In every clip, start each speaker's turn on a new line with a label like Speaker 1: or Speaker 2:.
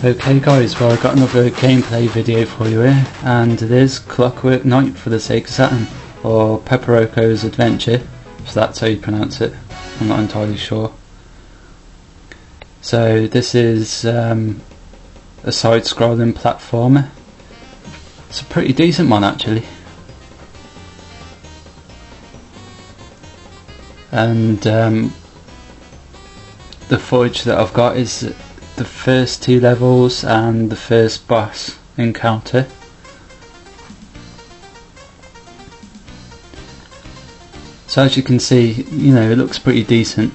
Speaker 1: Okay guys, well I've got another gameplay video for you here, and it is Clockwork Knight for the Sega Saturn, or Pepperoko's Adventure, if that's how you pronounce it. I'm not entirely sure. So this is a side-scrolling platformer. It's a pretty decent one actually. And the footage that I've got is the first two levels and the first boss encounter. So as you can see, you know, it looks pretty decent.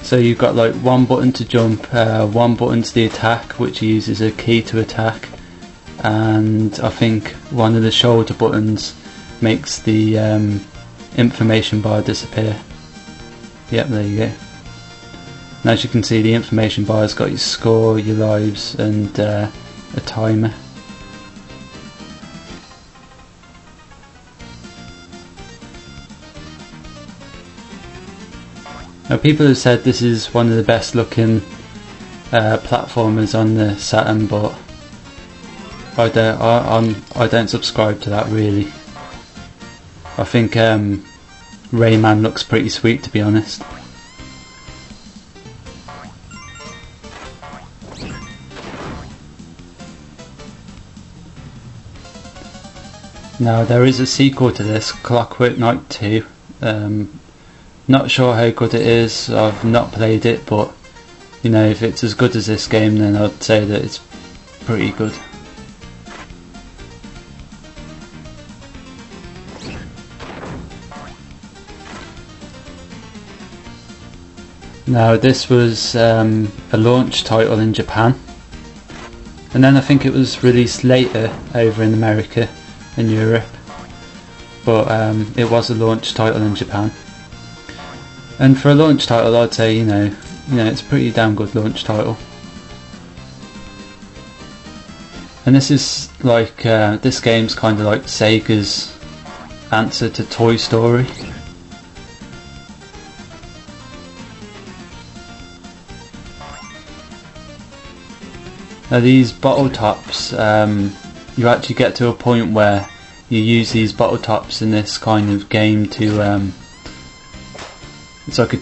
Speaker 1: So you've got like one button to jump, one button to the attack, which uses a key to attack, and I think one of the shoulder buttons makes the information bar disappear. Yep, there you go. And as you can see, the information bar has got your score, your lives, and a timer. Now, people have said this is one of the best looking platformers on the Saturn, but I don't subscribe to that really. I think Rayman looks pretty sweet, to be honest. Now there is a sequel to this, Clockwork Knight 2. Not sure how good it is, I've not played it, but you know, if it's as good as this game, then I'd say that it's pretty good. Now this was a launch title in Japan, and then I think it was released later over in America and Europe, but it was a launch title in Japan. And for a launch title, I'd say you know it's a pretty damn good launch title. And this is like this game's kind of like Sega's answer to Toy Story. Now these bottle tops, you actually get to a point where you use these bottle tops in this kind of game to, it's like a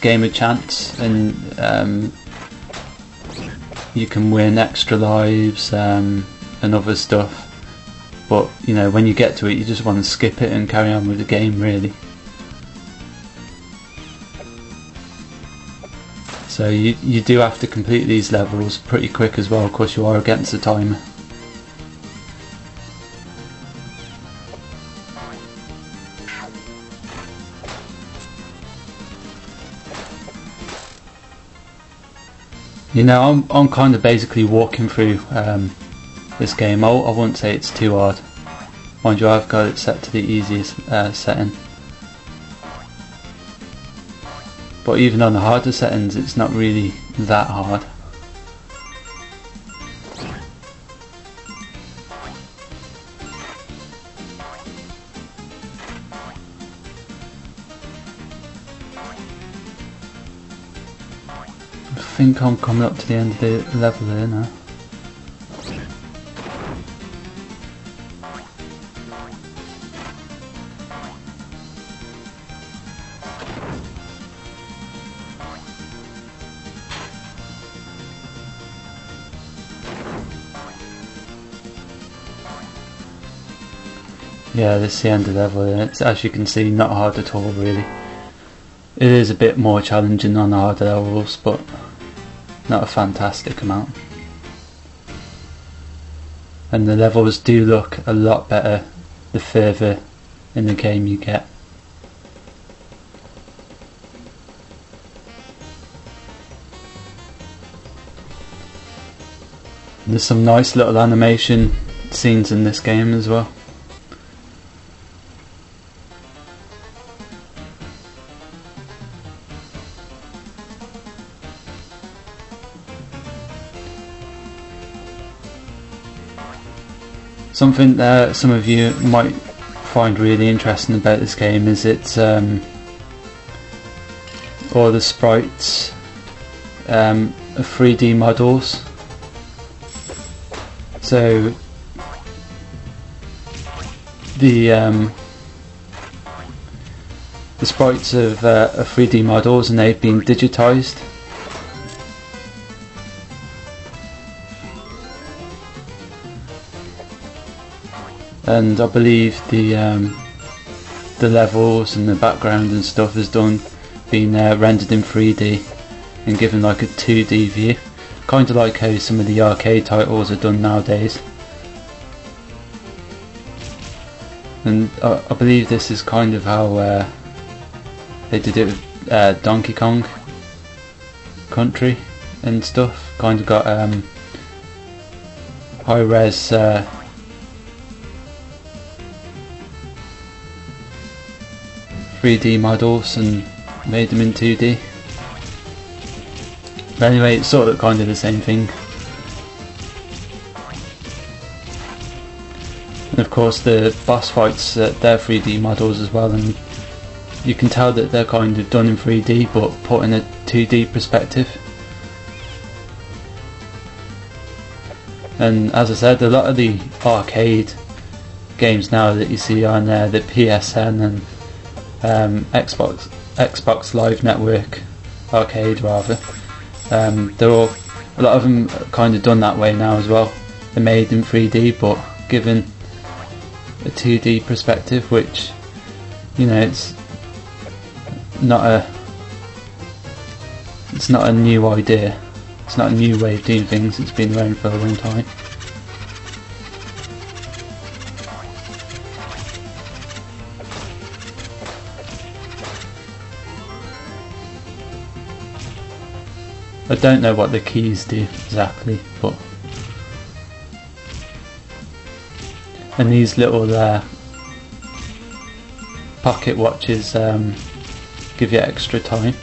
Speaker 1: game of chance, and you can win extra lives and other stuff, but you know, when you get to it you just want to skip it and carry on with the game really. So you do have to complete these levels pretty quick as well, of course you are against the timer. You know, I'm kind of basically walking through this game. I wouldn't say it's too hard. Mind you, I've got it set to the easiest setting. But even on the harder settings, it's not really that hard. I think I'm coming up to the end of the level here now. Yeah, this is the end of the level, and it's, as you can see, not hard at all really. It is a bit more challenging on the harder levels, but not a fantastic amount. And the levels do look a lot better the further in the game you get. There's some nice little animation scenes in this game as well. Something that some of you might find really interesting about this game is it's all the sprites are 3D models. So the sprites of 3D models, and they've been digitized. And I believe the levels and the background and stuff has been rendered in 3D and given like a 2D view, kind of like how some of the arcade titles are done nowadays. And I believe this is kind of how they did it with Donkey Kong Country and stuff. Kind of got high res 3D models and made them in 2D. But anyway, it's sort of kind of the same thing. And of course the boss fights, they're 3D models as well, and you can tell that they're kind of done in 3D but put in a 2D perspective. And as I said, a lot of the arcade games now that you see on the PSN and Xbox Live Network arcade rather, they're all, a lot of them are kind of done that way now as well. They're made in 3D but given a 2D perspective, which, you know, it's not a new idea, it's not a new way of doing things, it's been around for a long time. I don't know what the keys do exactly, but and these little pocket watches give you extra time.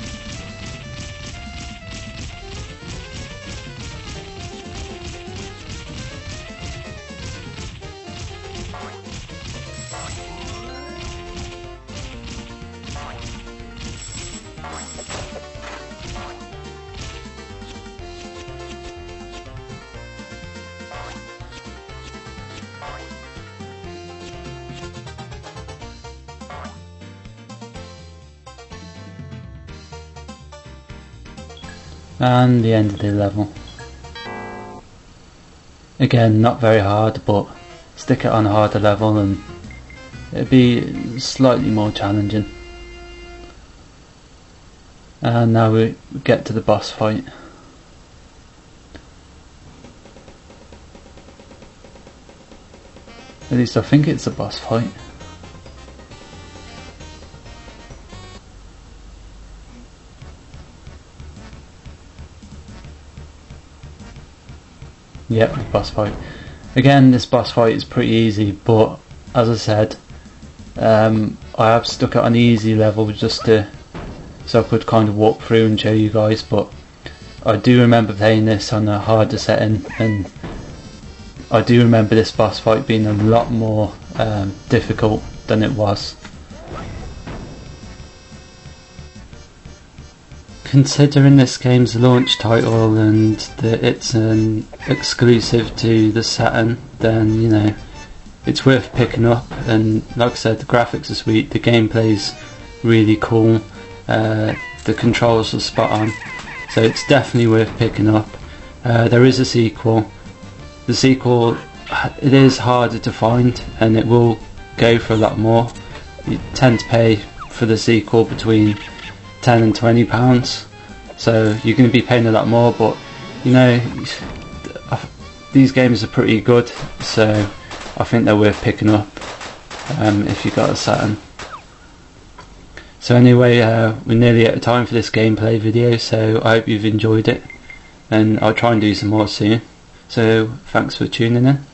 Speaker 1: And the end of the level. Again, not very hard, but stick it on a harder level and it'll be slightly more challenging. And now we get to the boss fight. At least I think it's a boss fight. Yep, boss fight. Again, this boss fight is pretty easy, but as I said, I have stuck it on the easy level just so I could kind of walk through and show you guys, but I do remember playing this on a harder setting, and I do remember this boss fight being a lot more difficult than it was. Considering this game's launch title and that it's an exclusive to the Saturn, then, you know, it's worth picking up. And like I said, the graphics are sweet, the gameplay's really cool, the controls are spot on, so it's definitely worth picking up. There is a sequel. The sequel, it is harder to find and it will go for a lot more. You tend to pay for the sequel between £10 and £20, so you're going to be paying a lot more, but you know, these games are pretty good, so I think they're worth picking up if you got a Saturn. So anyway, we're nearly out of time for this gameplay video, so I hope you've enjoyed it, and I'll try and do some more soon. So thanks for tuning in.